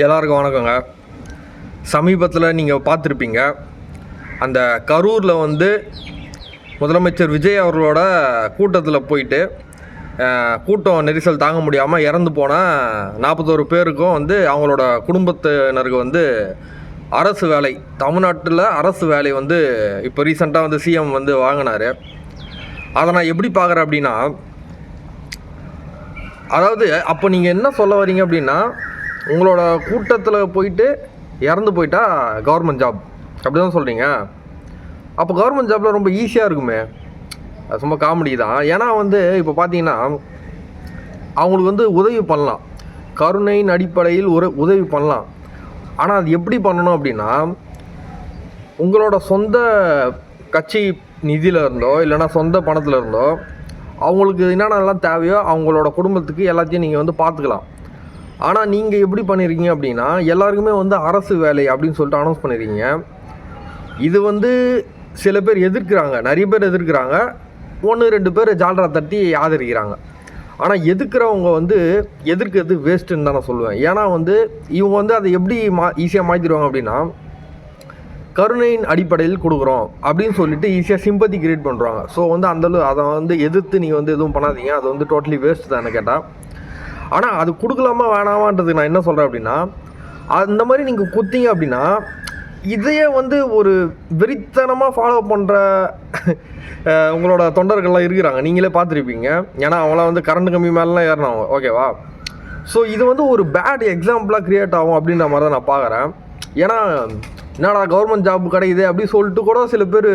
எல்லாருக்கும் வணக்கங்க. சமீபத்தில் நீங்கள் பார்த்துருப்பீங்க, அந்த கரூரில் வந்து முதலமைச்சர் விஜய் அவர்களோட கூட்டத்தில் போயிட்டு கூட்டம் நெரிசல் தாங்க முடியாமல் இறந்து போன 41 பேருக்கும் வந்து அவங்களோட குடும்பத்தினருக்கு வந்து அரசு வேலை, தமிழ்நாட்டில் அரசு வேலை வந்து இப்போ ரீசெண்டாக வந்து சிஎம் வந்து வாங்கினார். அதை நான் எப்படி பார்க்குறேன் அப்படின்னா, அதாவது அப்போ நீங்கள் என்ன சொல்ல வரீங்க அப்படின்னா, உங்களோட கூட்டத்தில் போயிட்டு இறந்து போயிட்டா கவர்மெண்ட் ஜாப் அப்படி தான் சொல்கிறீங்க. அப்போ கவர்மெண்ட் ஜாப்பில் ரொம்ப ஈஸியாக இருக்குமே. அது சும்மா காமெடி தான். ஏன்னா வந்து இப்போ பார்த்தீங்கன்னா அவங்களுக்கு வந்து உதவி பண்ணலாம், கருணையின் அடிப்படையில் ஒரு உதவி பண்ணலாம். ஆனால் அது எப்படி பண்ணணும் அப்படின்னா, உங்களோட சொந்த கட்சி நிதியில் இருந்தோ இல்லைனா சொந்த பணத்தில் இருந்தோ அவங்களுக்கு என்னென்னலாம் தேவையோ அவங்களோட குடும்பத்துக்கு எல்லாத்தையும் நீங்கள் வந்து பார்த்துக்கலாம். ஆனால் நீங்கள் எப்படி பண்ணியிருக்கீங்க அப்படின்னா, எல்லாருக்குமே வந்து அரசு வேலை அப்படின்னு சொல்லிட்டு அனௌன்ஸ் பண்ணியிருக்கீங்க. இது வந்து சில பேர் எதிர்க்கிறாங்க, நிறைய பேர் எதிர்க்கிறாங்க, 1-2 பேர் ஜால்ரா தட்டி ஆதரிக்கிறாங்க. ஆனால் எதிர்க்கிறவங்க வந்து எதிர்க்கிறது வேஸ்ட்டுன்னு தான் நான் சொல்லுவேன். ஏன்னா வந்து இவங்க வந்து அதை எப்படி ஈஸியாக மாற்றிடுவாங்க அப்படின்னா, கருணையின் அடிப்படையில் கொடுக்குறோம் அப்படின்னு சொல்லிட்டு ஈஸியாக சிம்பத்தி கிரியேட் பண்ணுறாங்க. ஸோ வந்து அந்தளவு அதை வந்து எதிர்த்து நீங்கள் வந்து எதுவும் பண்ணாதீங்க. அது வந்து டோட்டலி வேஸ்ட் தான் என்ன கேட்டால். ஆனால் அது கொடுக்கலாமா வேணாமான்றதுக்கு நான் என்ன சொல்கிறேன் அப்படின்னா, அந்த மாதிரி நீங்கள் கொடுத்தீங்க அப்படின்னா இதையே வந்து ஒரு வெறித்தனமாக ஃபாலோ பண்ணுற உங்களோட தொண்டர்கள்லாம் இருக்கிறாங்க, நீங்களே பார்த்துருப்பீங்க. ஏன்னா அவங்களாம் வந்து கரண்ட் கம்மி மேலாம் ஏறினவங்க, ஓகேவா? ஸோ இது வந்து ஒரு பேட் எக்ஸாம்பிளாக க்ரியேட் ஆகும் அப்படின்ற மாதிரி தான் நான் பார்க்குறேன். ஏன்னா என்னடா கவர்மெண்ட் ஜாப் கிடைக்குது அப்படின்னு சொல்லிட்டு கூட சில பேர்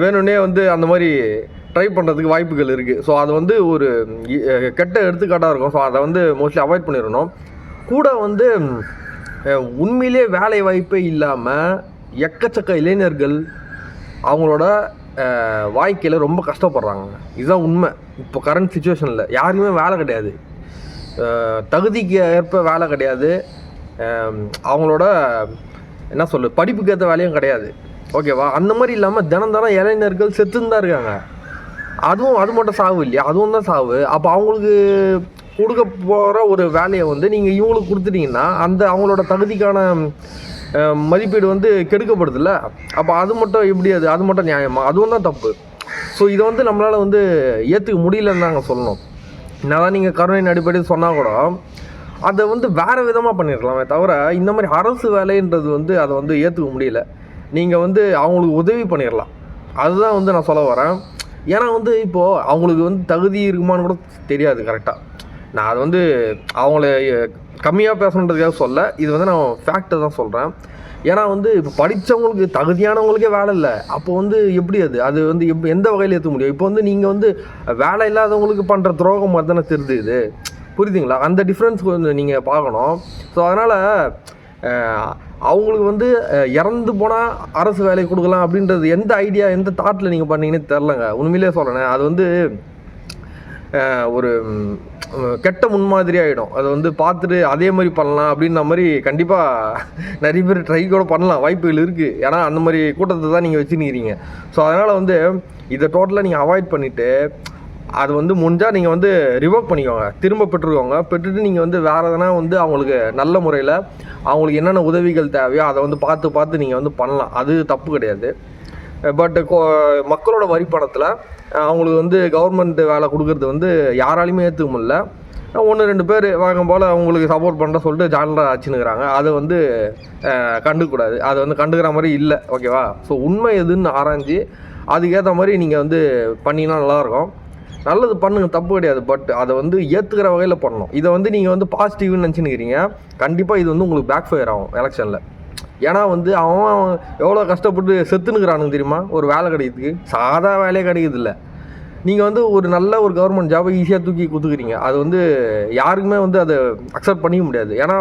வேணும்னே வந்து அந்த மாதிரி ட்ரை பண்ணுறதுக்கு வாய்ப்புகள் இருக்குது. ஸோ அது வந்து ஒரு கெட்ட எடுத்துக்காட்டாக இருக்கும். ஸோ அதை வந்து மோஸ்ட்லி அவாய்ட் பண்ணிடணும். கூட வந்து உண்மையிலே வேலை வாய்ப்பே இல்லாமல் எக்கச்சக்க இளைஞர்கள் அவங்களோட வாழ்க்கையில் ரொம்ப கஷ்டப்படுறாங்க. இதுதான் உண்மை. இப்போ கரண்ட் சுச்சுவேஷனில் யாருக்குமே வேலை கிடையாது, தகுதிக்கு ஏற்ப வேலை கிடையாது, அவங்களோட என்ன சொல்லு படிப்புக்கு ஏற்ற வேலையும் கிடையாது, ஓகேவா? அந்த மாதிரி இல்லாமல் தினம் இளைஞர்கள் செத்துன்னு தான் இருக்காங்க. அது மட்டும் சாவு இல்லையா, அதுவும் தான் சாவு. அப்போ அவங்களுக்கு கொடுக்க போகிற ஒரு வேலையை வந்து நீங்கள் இவங்களுக்கு கொடுத்துட்டீங்கன்னா அந்த அவங்களோட தகுதிக்கான மதிப்பீடு வந்து கெடுக்கப்படுதில்ல. அப்போ அது மட்டும் எப்படி, அது மட்டும் நியாயமா? அதுவும் தான் தப்பு. ஸோ இதை வந்து நம்மளால் வந்து ஏற்றுக்க முடியலன்னு நாங்கள் சொல்லணும். என்னதான் நீங்கள் கருணையின் அடிப்படையில் சொன்னால் கூட அதை வந்து வேறு விதமாக பண்ணிடலாமே தவிர இந்த மாதிரி அரசு வேலைன்றது வந்து அதை வந்து ஏற்றுக்க முடியல. நீங்கள் வந்து அவங்களுக்கு உதவி பண்ணிடலாம், அதுதான் வந்து நான் சொல்ல வரேன். ஏன்னா வந்து இப்போது அவங்களுக்கு வந்து தகுதி இருக்குமான்னு கூட தெரியாது கரெக்டாக. நான் அது வந்து அவங்கள கம்மியாக பேசணுன்றதுக்காக சொல்ல, இது வந்து நான் ஃபேக்டை தான் சொல்கிறேன். ஏன்னா வந்து இப்போ படித்தவங்களுக்கு தகுதியானவங்களுக்கே வேலை இல்லை. அப்போ வந்து எப்படி அது வந்து எந்த வகையில் ஏற்ற முடியும்? இப்போ வந்து நீங்கள் வந்து வேலை இல்லாதவங்களுக்கு பண்ணுற துரோகம் மாதிரி தானே தெரியுது இது, புரியுதுங்களா? அந்த டிஃப்ரென்ஸ் கொஞ்சம் நீங்கள் பார்க்கணும். ஸோ அதனால் அவங்களுக்கு வந்து இறந்து போனால் அரசு வேலை கொடுக்கலாம் அப்படின்றது எந்த ஐடியா, எந்த தாட்டில் நீங்கள் பண்ணீங்கன்னு தெரிலங்க. உண்மையிலே சொல்கிறேன், அது வந்து ஒரு கெட்ட முன்மாதிரி ஆகிடும். அதை வந்து பார்த்துட்டு அதே மாதிரி பண்ணலாம் அப்படின்ற மாதிரி கண்டிப்பாக நிறைய பேர் ட்ரை கூட பண்ணலாம், வாய்ப்புகள் இருக்குது. ஏன்னா அந்த மாதிரி கூட்டத்தை தான் நீங்கள் வச்சுருக்கிறீங்க. ஸோ அதனால் வந்து இதை டோட்டலாக நீங்கள் அவாய்ட் பண்ணிவிட்டு அது வந்து முடிஞ்சால் நீங்கள் வந்து ரிவோக் பண்ணிக்கோங்க, திரும்ப பெற்றுட்டு நீங்கள் வந்து வேறு எதனா வந்து அவங்களுக்கு நல்ல முறையில் அவங்களுக்கு என்னென்ன உதவிகள் தேவையோ அதை வந்து பார்த்து நீங்கள் வந்து பண்ணலாம். அது தப்பு கிடையாது. பட் மக்களோட வரி பணத்தில் அவங்களுக்கு வந்து கவர்மெண்ட் வேலை கொடுக்குறது வந்து யாராலையுமே ஏற்றுக்க முடியல. 1-2 பேர் வாங்கும் போல் அவங்களுக்கு சப்போர்ட் பண்ணுற சொல்லிட்டு ஜாலியாக ஆச்சுன்னுக்கிறாங்க. அதை வந்து கண்டுக்கூடாது, அதை வந்து கண்டுக்கிற மாதிரி இல்லை, ஓகேவா? ஸோ உண்மை எதுன்னு ஆராய்ஞ்சு அதுக்கேற்ற மாதிரி நீங்கள் வந்து பண்ணிங்கன்னா நல்லாயிருக்கும். நல்லது பண்ணுங்க, தப்பு கிடையாது. பட் அதை வந்து ஏற்றுக்கிற வகையில் பண்ணணும். இதை வந்து நீங்கள் வந்து பாசிட்டிவ்னு நினச்சின்னுக்கிறீங்க, கண்டிப்பாக இது வந்து உங்களுக்கு பேக் ஃபயர் ஆகும் எலெக்ஷனில். ஏன்னா வந்து அவன் எவ்வளோ கஷ்டப்பட்டு செத்துனுக்கிறானுங்க தெரியுமா ஒரு வேலை கிடைக்கிறதுக்கு? சாதா வேலையே கிடைக்கிறது இல்லை. நீங்கள் வந்து ஒரு நல்ல ஒரு கவர்மெண்ட் ஜாபை ஈஸியாக தூக்கி கொடுத்துக்கிறீங்க. அது வந்து யாருக்குமே வந்து அதை அக்செப்ட் பண்ணிக்க முடியாது. ஏன்னா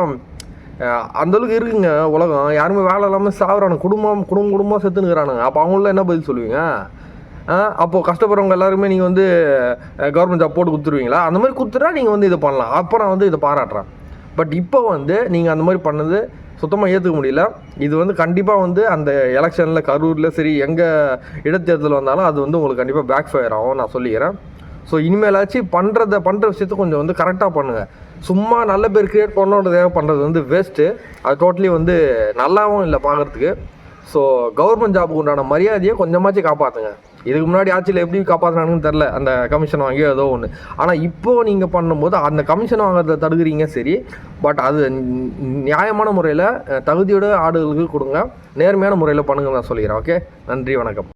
அந்தளவுக்கு இருக்குங்க உலகம். யாருமே வேலை இல்லாமல் சாகுறானுங்க, குடும்பமாக செத்துனுக்கிறானுங்க. அப்போ அவங்கள என்ன பதில் சொல்லுவீங்க? அப்போது கஷ்டப்படுறவங்க எல்லாருமே நீங்கள் வந்து கவர்மெண்ட் ஜாப் போட்டு கொடுத்துருவீங்களா? அந்த மாதிரி கொடுத்துட்டா நீங்கள் வந்து இதை பண்ணலாம். அப்போ நான் வந்து இதை பாராட்டுறேன். பட் இப்போ வந்து நீங்கள் அந்த மாதிரி பண்ணது சுத்தமாக ஏற்றுக்க முடியல. இது வந்து கண்டிப்பாக வந்து அந்த எலெக்ஷனில் கரூரில் சரி எங்கே இடைத்தேர்தல் வந்தாலும் அது வந்து உங்களுக்கு கண்டிப்பாக பேக் ஃபயர் ஆகும் நான் சொல்லிக்கிறேன். ஸோ இனிமேலாச்சும் பண்ணுற விஷயத்தை கொஞ்சம் வந்து கரெக்டாக பண்ணுங்கள். சும்மா நல்ல பேர் க்ரியேட் பண்ணோன்றதாக பண்ணுறது வந்து வேஸ்ட்டு. அது டோட்டலி வந்து நல்லாவும் இல்லை பார்க்குறதுக்கு. ஸோ கவர்மெண்ட் ஜாபுக்கு உண்டான மரியாதையை கொஞ்சமாச்சும் காப்பாற்றுங்க. இதுக்கு முன்னாடி ஆட்சியில் எப்படி காப்பாற்றினானுன்னு தெரில, அந்த கமிஷன் வாங்கி ஏதோ ஒன்று. ஆனால் இப்போது நீங்கள் பண்ணும்போது அந்த கமிஷன் வாங்குறத தடுக்கிறீங்க சரி, பட் அது நியாயமான முறையில் தகுதியோட ஆடுகளுக்கு கொடுங்க, நேர்மையான முறையில் பண்ணுங்க நான் சொல்லிக்கிறேன். ஓகே, நன்றி, வணக்கம்.